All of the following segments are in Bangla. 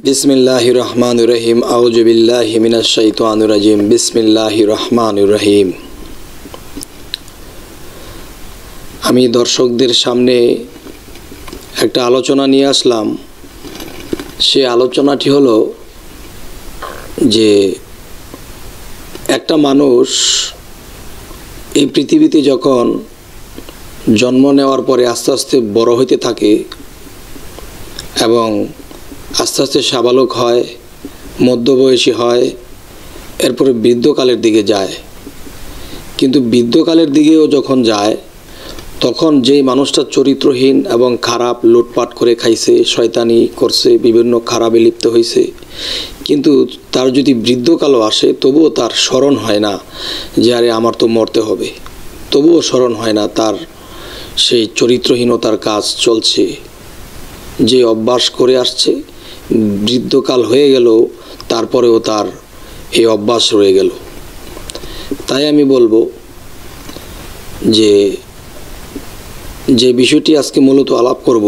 বিসমিল্লাহির রহমানির রহিম আউযু বিল্লাহি মিনাশ শাইতানির রাজিম বিসমিল্লাহির রহমানির রহিম। আমি দর্শকদের সামনে একটা আলোচনা নিয়ে আসলাম। সে আলোচনাটি হলো যে একটা মানুষ এই পৃথিবীতে যখন জন্ম নেওয়ার পরে আস্তে আস্তে বড় হইতে থাকে এবং আস্তে আস্তে সাবালক হয়, মধ্যবয়সী হয়, এরপরে বৃদ্ধকালের দিকে যায়। কিন্তু বৃদ্ধকালের দিকেও যখন যায় তখন যেই মানুষটা চরিত্রহীন এবং খারাপ, লুটপাট করে খাইছে, শয়তানি করছে, বিভিন্ন খারাপে লিপ্ত হয়েছে, কিন্তু তার যদি বৃদ্ধকালও আসে তবুও তার স্মরণ হয় না যে আরে আমার তো মরতে হবে, তবুও স্মরণ হয় না তার সেই চরিত্রহীনতার কাজ চলছে, যে অভ্যাস করে আসছে। বৃদ্ধকাল হয়ে গেল তারপরেও তার এই অভ্যাস রয়ে গেল। তাই আমি বলবো যে বিষয়টি আজকে মূলত আলাপ করব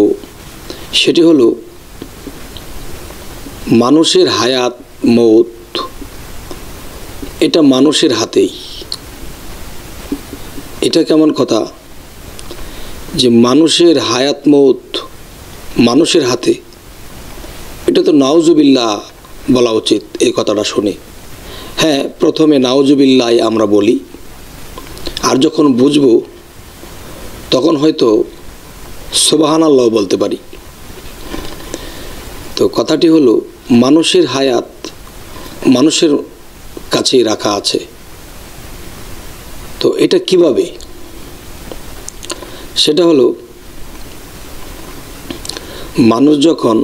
সেটি হলো মানুষের হায়াত মৌত, এটা মানুষের হাতেই। এটা কেমন কথা যে মানুষের হায়াত মৌত মানুষের হাতে? এটা তো নাউজুবিল্লাহ বলা উচিত এই কথাটা শুনে। হ্যাঁ, প্রথমে নাউজুবিল্লাহ আমরা বলি, আর যখন বুঝব তখন হয়তো সুবহানাল্লাহ বলতে পারি। তো কথাটি হলো মানুষের হায়াত মানুষের কাছেই রাখা আছে। তো এটা কিভাবে? সেটা হলো মানুষ যখন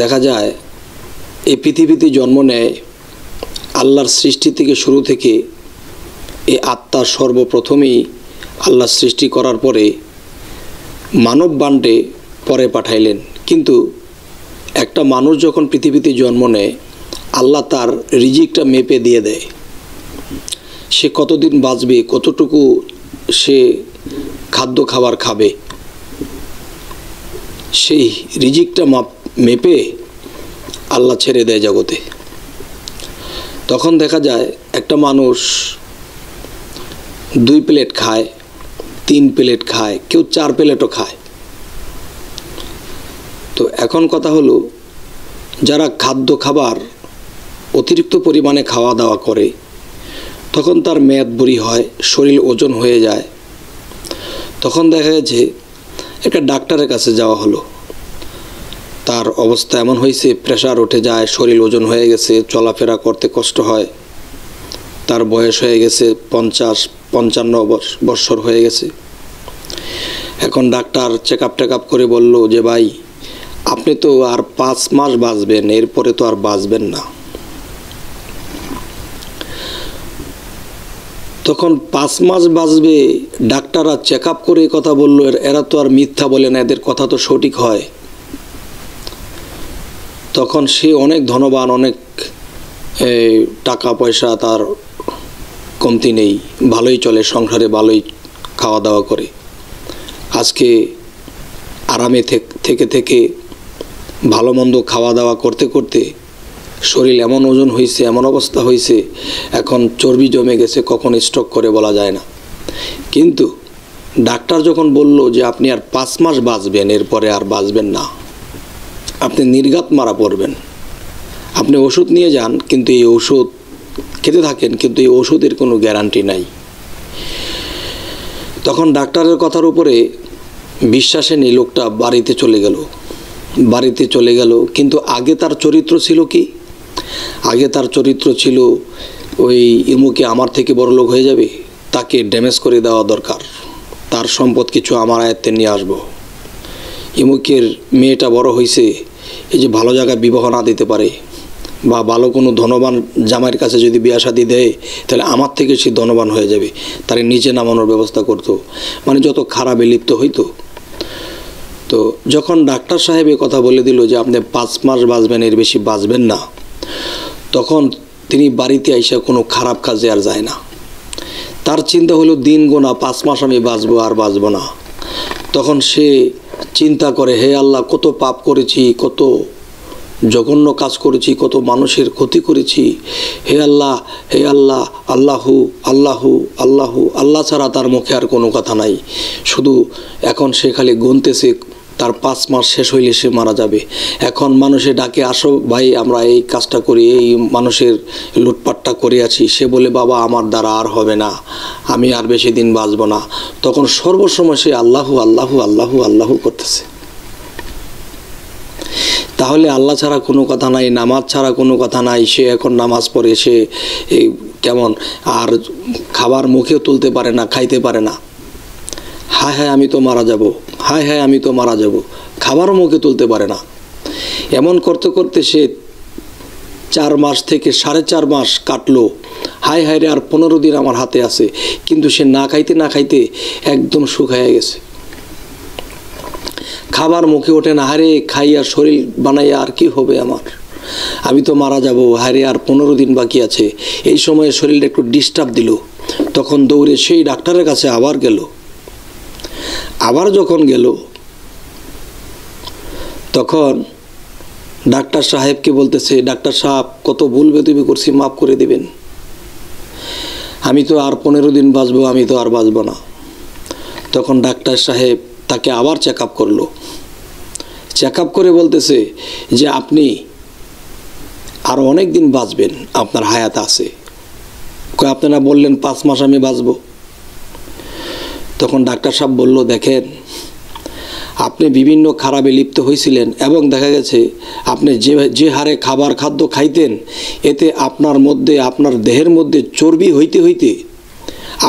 দেখা যায় এই পৃথিবীতে জন্ম নেয়, আল্লাহর সৃষ্টি থেকে শুরু থেকে এই আত্মা সর্বপ্রথমেই আল্লাহ সৃষ্টি করার পরে মানব বান্ডে পরে পাঠাইলেন। কিন্তু একটা মানুষ যখন পৃথিবীতে জন্ম নেয় আল্লাহ তার রিজিকটা মেপে দিয়ে দেয়। সে কতদিন বাঁচবে, কতটুকু সে খাদ্য খাবার খাবে, সেই রিজিকটা মেপে আল্লাহ ছেড়ে দেয় জগতে। তখন দেখা যায় একটা মানুষ 2 প্লেট খায়, 3 প্লেট খায়, কেউ 4 প্লেটও খায়। তো এখন কথা হলো যারা খাদ্য খাবার অতিরিক্ত পরিমাণে খাওয়া দাওয়া করে তখন তার মেয়াদ বুড়ি হয়, শরীর ওজন হয়ে যায়। তখন দেখা গেছে একটা ডাক্তারের কাছে যাওয়া হলো, তার অবস্থা এমন হয়েছে, প্রেশার উঠে যায়, শরীর ওজন হয়ে গেছে, চলাফেরা করতে কষ্ট হয়, তার বয়স হয়ে গেছে 50-55 বছর হয়ে গেছে। এখন ডাক্তার চেক আপ করে বলল যে ভাই আপনি তো আর 5 মাস বাঁচবেন, এরপরে তো আর বাঁচবেন না। তখন 5 মাস বাঁচবে ডাক্তাররা চেক আপ করে কথা বললো, এরা তো আর মিথ্যা বলে না, এদের কথা তো সঠিক হয়। তখন সে অনেক ধনবান, অনেক টাকা পয়সা তার কমতি নেই, ভালোই চলে, সংসারে ভালোই খাওয়া দাওয়া করে। আজকে আরামে থেকে ভালো মন্দ খাওয়া দাওয়া করতে করতে শরীর এমন ওজন হয়েছে, এমন অবস্থা হয়েছে, এখন চর্বি জমে গেছে, কখন স্ট্রোক করে বলা যায় না। কিন্তু ডাক্তার যখন বলল যে আপনি আর 5 মাস বাঁচবেন, এরপরে আর বাঁচবেন না, আপনি নির্ঘাত মারা পড়বেন, আপনি ওষুধ নিয়ে যান, কিন্তু এই ওষুধ খেতে থাকেন, কিন্তু এই ওষুধের কোনো গ্যারান্টি নাই। তখন ডাক্তারের কথার উপরে বিশ্বাসে নেই, লোকটা বাড়িতে চলে গেল। কিন্তু আগে তার চরিত্র ছিল কি? আগে তার চরিত্র ছিল ওই ইমুকে আমার থেকে বড় লোক হয়ে যাবে, তাকে ড্যামেজ করে দেওয়া দরকার, তার সম্পদ কিছু আমার আয়ত্তে নিয়ে আসবো। ইমুকের মেয়েটা বড় হয়েছে, এই যে ভালো জায়গায় বিবাহ না দিতে পারে, বা ভালো কোনো ধনবান জামাইয়ের কাছে যদি বিয়া শাদী দেয় তাহলে আমার থেকে সে ধনবান হয়ে যাবে, তার নিচে নামানোর ব্যবস্থা করতো, মানে যত খারাপে লিপ্ত হইতো। তো যখন ডাক্তার সাহেব কথা বলে দিল যে আপনি 5 মাস বাঁচবেন, এর বেশি বাঁচবেন না, তখন তিনি বাড়িতে আইসা কোনো খারাপ কাজে আর যায় না। তার চিন্তা হলো দিন গোনা, 5 মাস আমি বাঁচবো আর বাঁচবো না। তখন সে চিন্তা করে, হে আল্লাহ, কত পাপ করেছি, কত জঘন্য কাজ করেছি, কত মানুষের ক্ষতি করেছি। হে আল্লাহ, হে আল্লাহ, আল্লাহু আল্লাহু আল্লাহু, আল্লাহ ছাড়া তার মুখে আর কোনো কথা নাই। শুধু এখন সে খালি গুনতেছে তার 5 মাস শেষ হইলে সে মারা যাবে। এখন মানুষে ডাকে, আসো ভাই আমরা এই কাজটা করি, এই মানুষের লুটপাটটা করে আছি। সে বলে, বাবা আমার দ্বারা আর হবে না, আমি আর বেশি দিন বাঁচব না। তখন সর্বসময় সে আল্লাহু আল্লাহু আল্লাহু আল্লাহু করতেছে। তাহলে আল্লাহ ছাড়া কোনো কথা নাই, নামাজ ছাড়া কোনো কথা নাই। সে এখন নামাজ পড়ে, সে কেমন আর খাবার মুখেও তুলতে পারে না, খাইতে পারে না। হায় হায় আমি তো মারা যাব, হায় হায় আমি তো মারা যাব, খাবারও মুখে তুলতে পারে না। এমন করতে করতে সে 4 মাস থেকে 4.5 মাস কাটলো। হায় হায় রে, আর 15 দিন আমার হাতে আছে। কিন্তু সে না খাইতে না খাইতে একদম শুকাইয়া গেছে, খাবার মুখে ওঠে না। হারে খাইয়া শরীর বানাইয়া আর কি হবে আমার, আমি তো মারা যাব, হারে আর 15 দিন বাকি আছে। এই সময়ে শরীরটা একটু ডিস্টার্ব দিল, তখন দৌড়ে সেই ডাক্তারের কাছে আবার গেল। আবার যখন গেল তখন ডাক্তার সাহেবকে বলতেছে, ডাক্তার সাহেব কত ভুল বেতুবি করছি, মাফ করে দিবেন, আমি তো আর 15 দিন বাঁচবো, আমি তো আর বাঁচব না। তখন ডাক্তার সাহেব তাকে আবার চেক আপ করলো। চেক আপ করে বলতেছে যে আপনি আরও অনেক দিন বাঁচবেন, আপনার হায়াত আছে। আপনারা বললেন 5 মাস আমি বাঁচব। তখন ডাক্তার সাহেব বলল, দেখেন আপনি বিভিন্ন খারাপে লিপ্ত হয়েছিলেন এবং দেখা গেছে আপনি যে হারে খাদ্য খাইতেন, এতে আপনার মধ্যে, আপনার দেহের মধ্যে চর্বি হইতে হইতে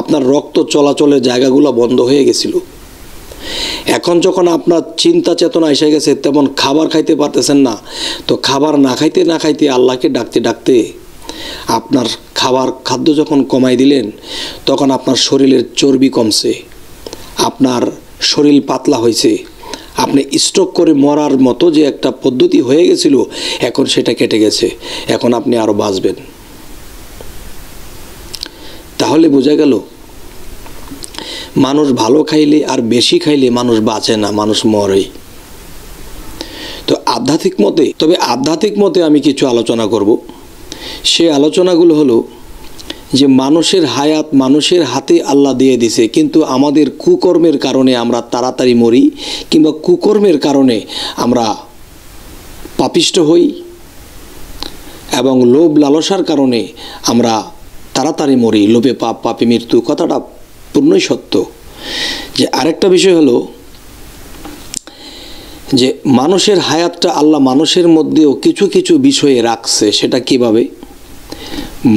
আপনার রক্ত চলাচলের জায়গাগুলো বন্ধ হয়ে গেছিল। এখন যখন আপনার চিন্তা চেতনা এসে গেছে, তেমন খাবার খাইতে পারতেছেন না, তো খাবার না খাইতে না খাইতে আল্লাহকে ডাকতে ডাকতে আপনার খাদ্য যখন কমাই দিলেন, তখন আপনার শরীরের চর্বি কমছে, আপনার শরীর পাতলা হয়েছে, আপনি স্ট্রোক করে মরার মতো যে একটা পদ্ধতি হয়ে গেছিল, এখন সেটা কেটে গেছে, এখন আপনি আরও বাঁচবেন। তাহলে বোঝা গেল মানুষ ভালো খাইলে আর বেশি খাইলে মানুষ বাঁচে না, মানুষ মরে। তো আধ্যাত্মিক মতে আমি কিছু আলোচনা করব। সে আলোচনাগুলো হলো যে মানুষের হায়াত মানুষের হাতে আল্লাহ দিয়ে দিছে, কিন্তু আমাদের কুকর্মের কারণে আমরা তাড়াতাড়ি মরি, কিংবা কুকর্মের কারণে আমরা পাপিষ্ট হই, এবং লোভ লালসার কারণে আমরা তাড়াতাড়ি মরি। লোভে পাপ, পাপে মৃত্যু, কথাটা পূর্ণই সত্য। যে আরেকটা বিষয় হলো যে মানুষের হায়াতটা আল্লাহ মানুষের মধ্যেও কিছু কিছু বিষয়ে রাখছে। সেটা কিভাবে?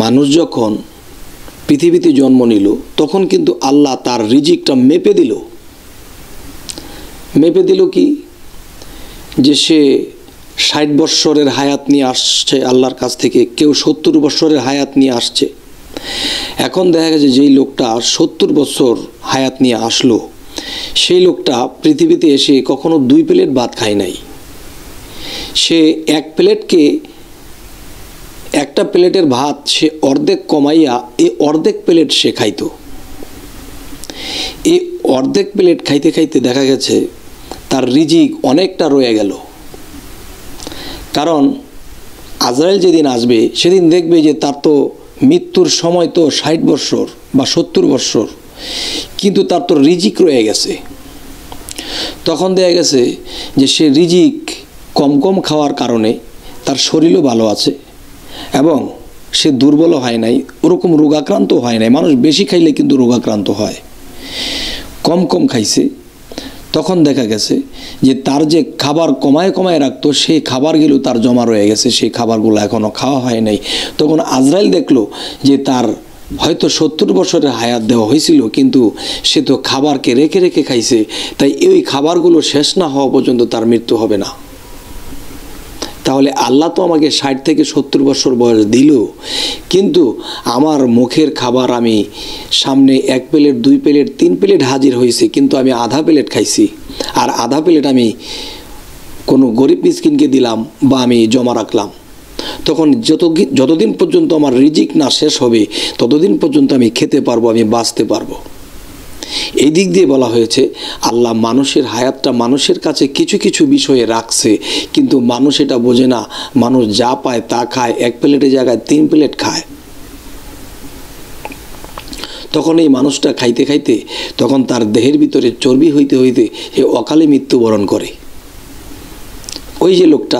মানুষ যখন পৃথিবীতে জন্ম নিল, তখন কিন্তু আল্লাহ তার রিজিকটা মেপে দিল কি, যে সে 60 বৎসরের হায়াত নিয়ে আসছে আল্লাহর কাছ থেকে, কেউ 70 বৎসরের হায়াত নিয়ে আসছে। এখন দেখা গেছে যেই লোকটা 70 বছর হায়াত নিয়ে আসলো, সেই লোকটা পৃথিবীতে এসে কখনো 2 প্লেট ভাত খায় নাই। সে একটা প্লেটের ভাত সে অর্ধেক কমাইয়া এই অর্ধেক প্লেট সে খাইতো। এই অর্ধেক প্লেট খাইতে খাইতে দেখা গেছে তার রিজিক অনেকটা রয়ে গেল। কারণ আজরাইল যেদিন আসবে সেদিন দেখবে যে তার তো মৃত্যুর সময় তো 60 বৎসর বা 70 বৎসর, কিন্তু তার তো রিজিক রয়ে গেছে। তখন দেখা গেছে যে সে রিজিক কম কম খাওয়ার কারণে তার শরীরও ভালো আছে এবং সে দুর্বল হয় নাই, ওরকম রোগাক্রান্ত হয় নাই। মানুষ বেশি খাইলে কিন্তু রোগাক্রান্ত হয়, কম কম খাইছে। তখন দেখা গেছে যে তার যে খাবার কমায় কমায় রাখতো, সেই খাবারগুলো তার জমা রয়ে গেছে, সেই খাবারগুলো এখনও খাওয়া হয় নাই। তখন আজরাইল দেখলো যে তার হয়তো 70 বছরের হায়াত দেওয়া হয়েছিল, কিন্তু সে তো খাবারকে রেখে রেখে খাইছে, তাই এই খাবারগুলো শেষ না হওয়া পর্যন্ত তার মৃত্যু হবে না। তাহলে আল্লাহ তো আমাকে 60 থেকে 70 বছর বয়স দিল, কিন্তু আমার মুখের খাবার আমি সামনে 1 প্লেট 2 প্লেট 3 প্লেট হাজির হয়েছে, কিন্তু আমি আধা প্লেট খাইছি, আর আধা প্লেট আমি কোনো গরিব মিসকিনকে দিলাম বা আমি জমা রাখলাম। তখন যতদিন পর্যন্ত আমার রিজিক না শেষ হবে, ততদিন পর্যন্ত আমি খেতে পারবো, আমি বাঁচতে পারবো। এই দিক দিয়ে বলা হয়েছে আল্লাহ মানুষের হায়াতটা মানুষের কাছে কিছু কিছু বিষয়ে রাখছে, কিন্তু মানুষ এটা বোঝে না। মানুষ যা পায় তা খায়, এক প্লেটের জায়গায় 3 প্লেট খায়। তখন এই মানুষটা খাইতে খাইতে তখন তার দেহের ভিতরে চর্বি হইতে হইতে সে অকালে মৃত্যুবরণ করে। ওই যে লোকটা,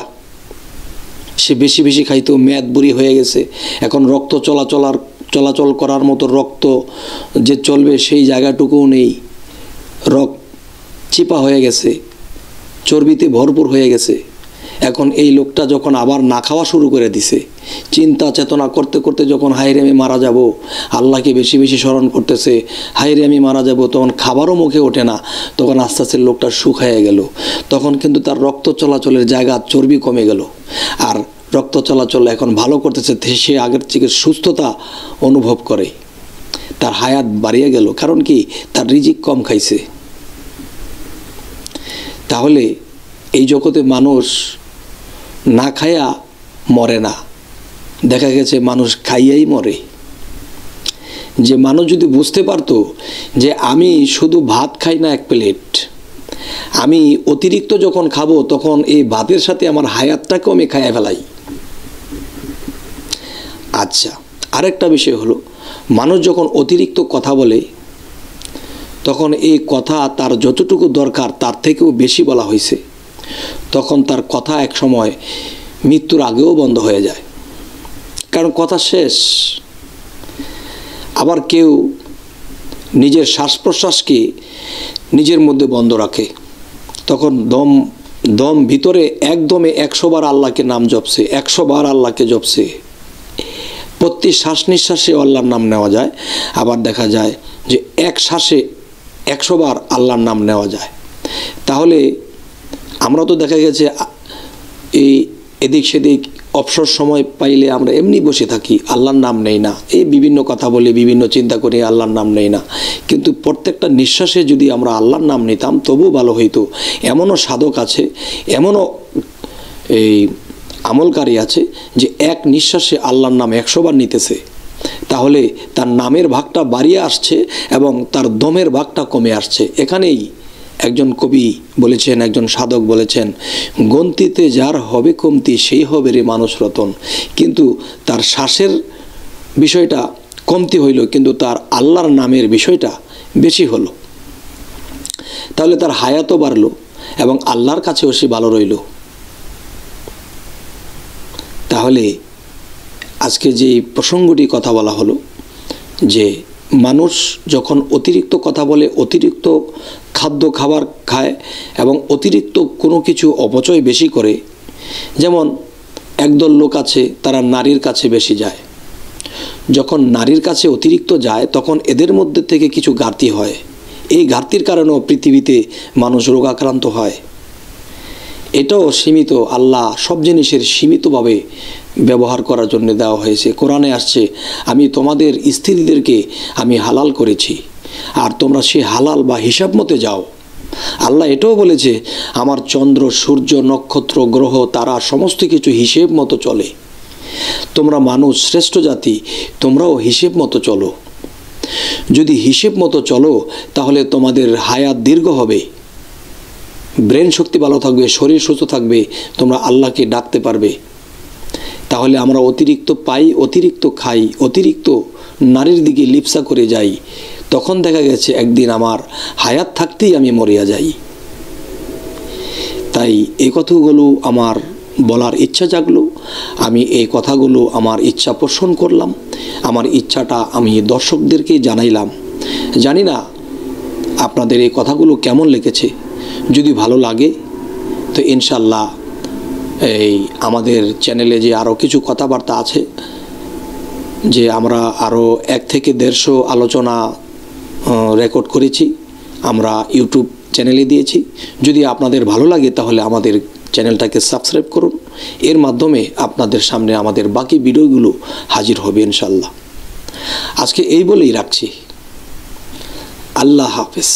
সে বেশি বেশি খাইতো, মেয়াদ বুড়ি হয়ে গেছে, এখন রক্ত চলাচল করার মতো রক্ত যে চলবে সেই জায়গাটুকুও নেই, রক্ত চিপা হয়ে গেছে, চর্বিতে ভরপুর হয়ে গেছে। এখন এই লোকটা যখন আবার না খাওয়া শুরু করে দিছে, চিন্তা চেতনা করতে করতে যখন হায়রে আমি মারা যাব, আল্লাহকে বেশি বেশি স্মরণ করতেছে, হায়রে আমি মারা যাব, তখন খাবারও মুখে ওঠে না। তখন আস্তে আস্তে লোকটা শুকায় গেল। তখন কিন্তু তার রক্ত চলাচলের জায়গা চর্বি কমে গেল, আর রক্ত চলাচল এখন ভালো করতেছে, সে আগের থেকে সুস্থতা অনুভব করে, তার হায়াত বাড়িয়ে গেল। কারণ কি? তার রিজিক কম খাইছে। তাহলে এই জগতে মানুষ না খায়া মরে না, দেখা গেছে মানুষ খাইয়াই মরে। যে মানুষ যদি বুঝতে পারতো যে আমি শুধু ভাত খাই না 1 প্লেট, আমি অতিরিক্ত যখন খাবো তখন এই ভাতের সাথে আমার হায়াতটাকেও আমি খাইয়া ফেলাই। আচ্ছা, আরেকটা বিষয় হলো, মানুষ যখন অতিরিক্ত কথা বলে তখন এই কথা তার যতটুকু দরকার তার থেকেও বেশি বলা হয়েছে, তখন তার কথা এক সময় মৃত্যুর আগেও বন্ধ হয়ে যায়, কারণ কথা শেষ। আবার কেউ নিজের শ্বাস প্রশ্বাসকে নিজের মধ্যে বন্ধ রাখে, তখন দম ভিতরে একদমে 100 বার আল্লাহকে নাম জপছে, 100 বার আল্লাহকে জপছে। প্রতি শ্বাস নিঃশ্বাসে আল্লাহর নাম নেওয়া যায়, আবার দেখা যায় যে এক শ্বাসে 100 বার আল্লাহর নাম নেওয়া যায়। তাহলে আমরা তো দেখা গেছে এই এদিক সেদিক অবসর সময় পাইলে আমরা এমনি বসে থাকি, আল্লাহর নাম নেই না, এই বিভিন্ন কথা বলি, বিভিন্ন চিন্তা করি, আল্লাহর নাম নেই না। কিন্তু প্রত্যেকটা নিঃশ্বাসে যদি আমরা আল্লাহর নাম নিতাম তবু ভালো হইতো। এমনও সাধক আছে, এমনও এই আমলকারী আছে যে এক নিঃশ্বাসে আল্লাহর নাম 100 বার নিতেছে, তাহলে তার নামের ভাগটা বাড়িয়ে আসছে এবং তার দমের ভাগটা কমে আসছে। এখানেই একজন কবি বলেছেন, একজন সাধক বলেছেন, গন্তিতে যার হবে কমতি সেই হবে রে মানুষ রতন। কিন্তু তার শ্বাসের বিষয়টা কমতি হইল, কিন্তু তার আল্লাহর নামের বিষয়টা বেশি হলো। তাহলে তার হায়াতও বাড়লো এবং আল্লাহর কাছেও সে ভালো রইল। তাহলে আজকে যে প্রসঙ্গটি কথা বলা হলো যে মানুষ যখন অতিরিক্ত কথা বলে, অতিরিক্ত খাবার খায় এবং অতিরিক্ত কোনো কিছু অপচয় বেশি করে, যেমন একদল লোক আছে তারা নারীর কাছে বেশি যায়। যখন নারীর কাছে অতিরিক্ত যায় তখন এদের মধ্যে থেকে কিছু ঘাটতি হয়, এই ঘাটতির কারণেও পৃথিবীতে মানুষ রোগাক্রান্ত হয়। এটাও সীমিত, আল্লাহ সব জিনিসের সীমিতভাবে ব্যবহার করার জন্য দেওয়া হয়েছে। কোরআনে আসছে, আমি তোমাদের স্ত্রীদেরকে আমি হালাল করেছি, আর তোমরা সে হালাল বা হিসাব মতে যাও। আল্লাহ এটাও বলেছে, আমার চন্দ্র, সূর্য, নক্ষত্র, গ্রহ, তারা সমস্ত কিছু হিসেব মতো চলে। তোমরা মানুষ শ্রেষ্ঠ জাতি, তোমরাও হিসেব মতো চলো। যদি হিসেব মতো চলো তাহলে তোমাদের হায়াত দীর্ঘ হবে, ব্রেন শক্তি ভালো থাকবে, শরীর সুস্থ থাকবে, তোমরা আল্লাহকে ডাকতে পারবে। তাহলে আমরা অতিরিক্ত পাই, অতিরিক্ত খাই, অতিরিক্ত নারীর দিকে লিপ্সা করে যাই, তখন দেখা গেছে একদিন আমার হায়াত থাকতেই আমি মরিয়া যাই। তাই এই কথাগুলো আমার বলার ইচ্ছা জাগলো, আমি এই কথাগুলো আমার ইচ্ছা পোষণ করলাম, আমার ইচ্ছাটা আমি দর্শকদেরকে জানাইলাম। জানি না আপনাদের এই কথাগুলো কেমন লেগেছে। যদি ভালো লাগে তো ইনশাল্লাহ এই আমাদের চ্যানেলে যে আরও কিছু কথাবার্তা আছে, যে আমরা আরও 1 থেকে 150 আলোচনা রেকর্ড করেছি, আমরা ইউটিউব চ্যানেলে দিয়েছি। যদি আপনাদের ভালো লাগে তাহলে আমাদের চ্যানেলটাকে সাবস্ক্রাইব করুন, এর মাধ্যমে আপনাদের সামনে আমাদের বাকি ভিডিওগুলো হাজির হবে ইনশাল্লাহ। আজকে এই বলেই রাখছি, আল্লাহ হাফেজ।